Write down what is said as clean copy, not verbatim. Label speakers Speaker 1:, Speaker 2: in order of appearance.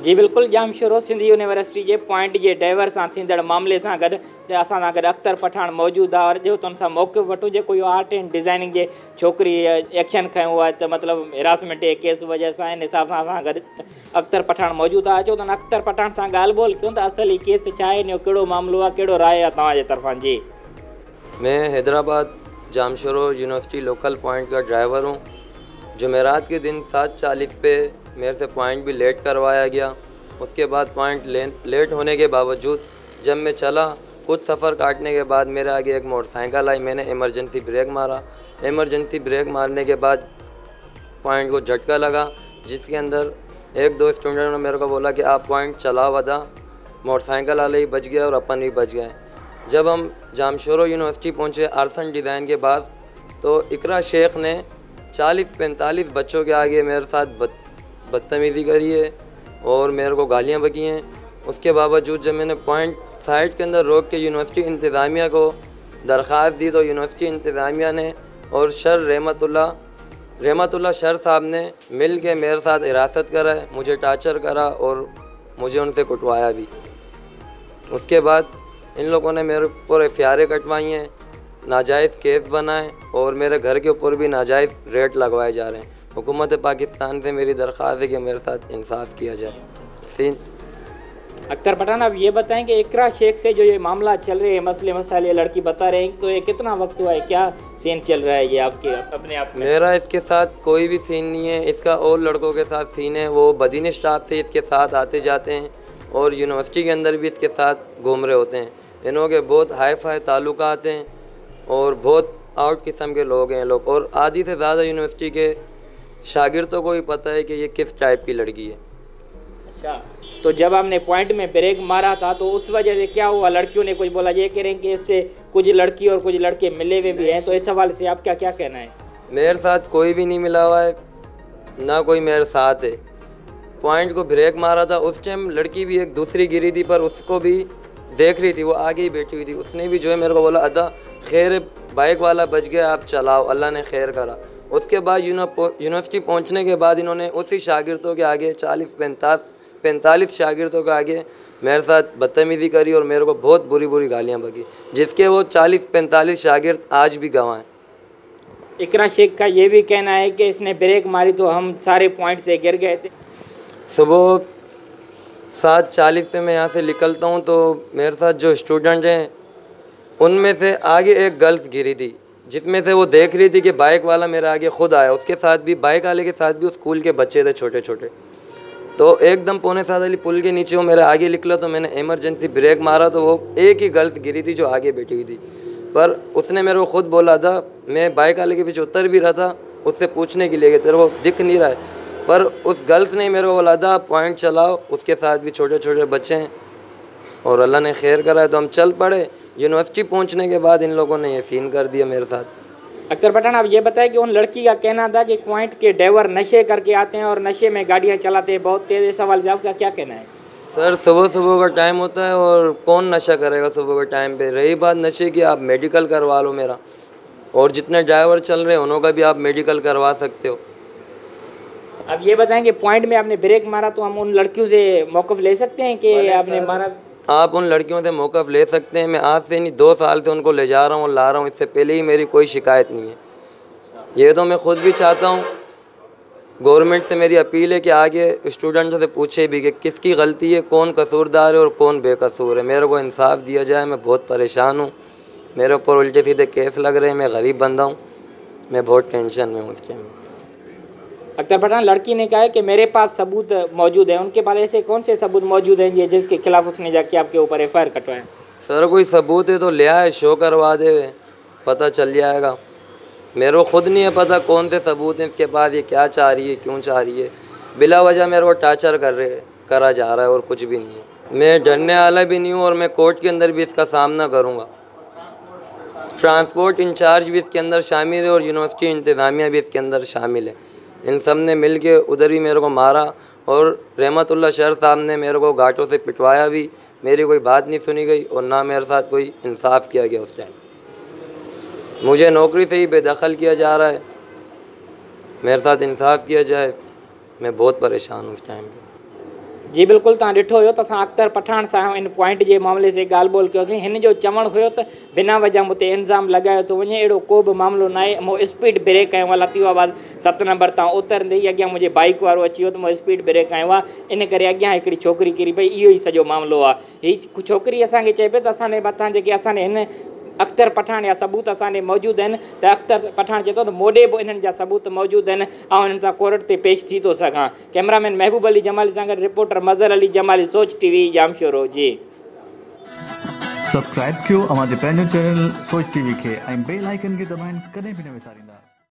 Speaker 1: जी बिल्कुल, जाम शुरू सिंध यूनिवर्सिटी के पॉइंट के ड्राइवर से थींदड़ मामले से गॾु असां सां गॾु अख्तर पठान मौजूद आहे और जो तुम सां मौक़िफ़ वठूं जेको इहो आर्ट एंड डिज़ाइनिंग जे छोकिरी एक्शन खयों आहे त मतिलबु हिरासमेंट जे केस वजह सां इन हिसाब सां असां गॾु अख्तर पठान मौजूद आहे। अचो त अख्तर पठान सां ॻाल्हि ॿोल कयूं त असली केस छा आहे, इन जो कहिड़ो मामिलो आहे, कहिड़ो राय आहे तव्हांजे तरफ़ां? जी,
Speaker 2: मैं Hyderabad Jamshoro university local point का ड्राइवर हूँ। जुमेरात के दिन 7:40 पे मेरे से पॉइंट भी लेट करवाया गया। उसके बाद पॉइंट लेट होने के बावजूद जब मैं चला, कुछ सफ़र काटने के बाद मेरे आगे एक मोटरसाइकिल आई। मैंने इमरजेंसी ब्रेक मारा। इमरजेंसी ब्रेक मारने के बाद पॉइंट को झटका लगा, जिसके अंदर एक दो स्टूडेंट ने मेरे को बोला कि आप पॉइंट चला वदा। मोटरसाइकिल वाले ही बच गया और अपन भी बच गए। जब हम जामशोरो यूनिवर्सिटी पहुँचे आर्ट्स एंड डिज़ाइन के बाद, तो इकरा शेख ने 40-45 बच्चों के आगे मेरे साथ बदतमीज़ी करी है और मेरे को गालियाँ बकी हैं। उसके बावजूद जब मैंने पॉइंट साइड के अंदर रोक के यूनिवर्सिटी इंतज़ामिया को दरख्वास्त दी, तो यूनिवर्सिटी इंतज़ामिया ने और शर रहमतुल्लाह शर साहब ने मिल के मेरे साथ हिरासत करा है, मुझे टार्चर करा और मुझे उनसे कुटवाया भी। उसके बाद इन लोगों ने मेरे ऊपर एफआईआर कटवाई हैं, नाजायज़ केस बनाए और मेरे घर के ऊपर भी नाजायज़ रेट लगवाए जा रहे हैं। हुकूमत पाकिस्तान से मेरी दरख्वास्त है कि मेरे साथ इंसाफ किया जाए। सीन
Speaker 1: अख्तर पठान, आप ये बताएं कि इकरा शेख से जो ये मामला चल रहे हैं, मसले मसाले लड़की बता रहे हैं, तो ये कितना वक्त हुआ है, क्या सीन चल रहा है ये आपके अपने आप में?
Speaker 2: मेरा इसके साथ कोई भी सीन नहीं है। इसका और लड़कों के साथ सीन है। वो बदीन स्टाफ से इसके साथ आते जाते हैं और यूनिवर्सिटी के अंदर भी इसके साथ घूम रहे होते हैं। इन्हों के बहुत हाई फाई ताल्लुकात हैं और बहुत आउट किस्म के लोग हैं लोग। और आधी से ज़्यादा यूनिवर्सिटी के शागिर्दों को ही पता है कि ये किस टाइप की लड़की है।
Speaker 1: अच्छा, तो जब आपने पॉइंट में ब्रेक मारा था तो उस वजह से क्या हुआ? लड़कियों ने कुछ बोला? ये कह रहे हैं कि इससे कुछ लड़की और कुछ लड़के मिले हुए भी हैं, तो इस हवाले से आपका क्या कहना है?
Speaker 2: मेरे साथ कोई भी नहीं मिला हुआ है, ना कोई मेरे साथ है। पॉइंट को ब्रेक मारा था उस टाइम लड़की भी एक दूसरी गिरी थी, पर उसको भी देख रही थी, वो आगे ही बैठी हुई थी। उसने भी जो है मेरे को बोला, अदा खैर बाइक वाला बच गया, आप चलाओ, अल्लाह ने खैर करा। उसके बाद यूनिवर्सिटी पहुंचने के बाद इन्होंने उसी शागिर्दों के आगे 40-45 शागिर्दों के आगे मेरे साथ बदतमीज़ी करी और मेरे को बहुत बुरी गालियां बकी, जिसके वो 40-45 शागिर्द आज भी गवाह हैं।
Speaker 1: इकरा शेख का ये भी कहना है कि इसने ब्रेक मारी तो हम सारे पॉइंट से गिर गए थे।
Speaker 2: सुबह 7:40 पे मैं यहाँ से निकलता हूँ तो मेरे साथ जो स्टूडेंट हैं उनमें से आगे एक गर्ल्स गिरी थी, जिसमें से वो देख रही थी कि बाइक वाला मेरे आगे खुद आया। उसके साथ भी बाइक वाले के साथ भी उस स्कूल के बच्चे थे छोटे छोटे। तो एकदम 6:45 वाली पुल के नीचे वो मेरे आगे निकला, तो मैंने इमरजेंसी ब्रेक मारा तो वो एक ही गर्ल्स गिरी थी जो आगे बैठी हुई थी। पर उसने मेरे को खुद बोला था, मैं बाइक वाले के पीछे उतर भी रहा था उससे पूछने के लिए कि तेरे को दिख नहीं रहा है, पर उस गर्ल्स ने मेरे को बोला था पॉइंट चलाओ, उसके साथ भी छोटे छोटे बच्चे हैं और अल्लाह ने खैर करा है। तो हम चल पड़े। यूनिवर्सिटी पहुंचने के बाद इन लोगों ने ये सीन कर दिया मेरे साथ।
Speaker 1: अख्तर पठान, आप ये बताएं कि उन लड़की का कहना था कि पॉइंट के ड्राइवर नशे करके आते हैं और नशे में गाड़ियाँ चलाते हैं बहुत तेज़। इस सवाल से आपका क्या कहना है?
Speaker 2: सर, सुबह का टाइम होता है और कौन नशा करेगा सुबह के टाइम पे। रही बात नशे की, आप मेडिकल करवा लो मेरा, और जितने ड्राइवर चल रहे हैं उनका भी आप मेडिकल करवा सकते हो।
Speaker 1: अब ये बताएं कि पॉइंट में आपने ब्रेक मारा तो हम उन लड़कियों से मौक़िफ़ ले सकते हैं कि आपने मारा?
Speaker 2: आप उन लड़कियों से मौक़िफ़ ले सकते हैं। मैं आज से नहीं 2 साल से उनको ले जा रहा हूँ, ला रहा हूँ। इससे पहले ही मेरी कोई शिकायत नहीं है। ये तो मैं ख़ुद भी चाहता हूँ। गवर्नमेंट से मेरी अपील है कि आगे स्टूडेंटों से पूछे भी कि किसकी गलती है, कौन कसूरदार है और कौन बेकसूर है। मेरे को इंसाफ दिया जाए। मैं बहुत परेशान हूँ, मेरे ऊपर उल्टे सीधे केस लग रहे हैं। मैं गरीब बंदा हूँ, मैं बहुत टेंशन में हूँ उस टाइम।
Speaker 1: अख्तर पठान, लड़की ने कहा है कि मेरे पास सबूत मौजूद है। उनके पास ऐसे कौन से सबूत मौजूद हैं जिसके खिलाफ उसने जाके आपके ऊपर एफआईआर कटवाया?
Speaker 2: सर, कोई सबूत है तो ले आए, शो करवा दे, पता चल जाएगा। मेरे को खुद नहीं है पता कौन से सबूत हैं इसके पास, ये क्या चाह रही है, क्यों चाह रही है। बिला वजह मेरे को टार्चर करा जा रहा है और कुछ भी नहीं है। मैं डरने वाला भी नहीं हूँ और मैं कोर्ट के अंदर भी इसका सामना करूँगा। ट्रांसपोर्ट इंचार्ज भी इसके अंदर शामिल है और यूनिवर्सिटी इंतज़ामिया भी इसके अंदर शामिल है। इन सब ने मिल के उधर भी मेरे को मारा और रहमतुल्लाह शर साहब ने मेरे को घाटों से पिटवाया भी। मेरी कोई बात नहीं सुनी गई और ना मेरे साथ कोई इंसाफ किया गया। उस टाइम मुझे नौकरी से ही बेदखल किया जा रहा है। मेरे साथ इंसाफ किया जाए, मैं बहुत परेशान हूँ उस टाइम पे।
Speaker 1: जी बिल्कुलु, तव्हां ॾिठो हुयो त असां अख्तर पठाण सां इन पॉइंट जे मामले से ॻाल्हि ॿोल कयोसीं। हिन जो चवणु हुयो त बिना वजह हुते इल्ज़ाम लॻायो थो वञे, अहिड़ो को बि मामिलो न आहे। मूं स्पीड ब्रेक कयो आहे, लतीफ़ाबाद 7 नंबर तां उतरंदे ई अॻियां मुंहिंजे बाइक वारो अची वियो त मूं स्पीड ब्रेक कयो आहे, इन करे अॻियां हिकिड़ी छोकिरी किरी पई। इहो ई सॼो मामिलो आहे। हीअ छोकिरी असांखे चए पई त असांजे मथां जेके असांजे हिन अख्तर पठाण जा सबूत असांजे मौजूदु आहिनि, त अख्तर पठाण चए थो त मोॾे बि इन्हनि जा सबूत मौजूदु आहिनि ऐं हिननि सां कोर्ट ते पेश थी थो सघां। कैमरामैन महबूब अली जमाली सां गॾु रिपोर्टर मज़र अली जमाली, सोच टीवी, जामशोरो। जी
Speaker 3: सब्सक्राइब कयो अवां जे पंहिंजो चैनल सोच टीवी खे ऐं बेल आइकन खे दबाइण कॾहिं बि न विसारींदा।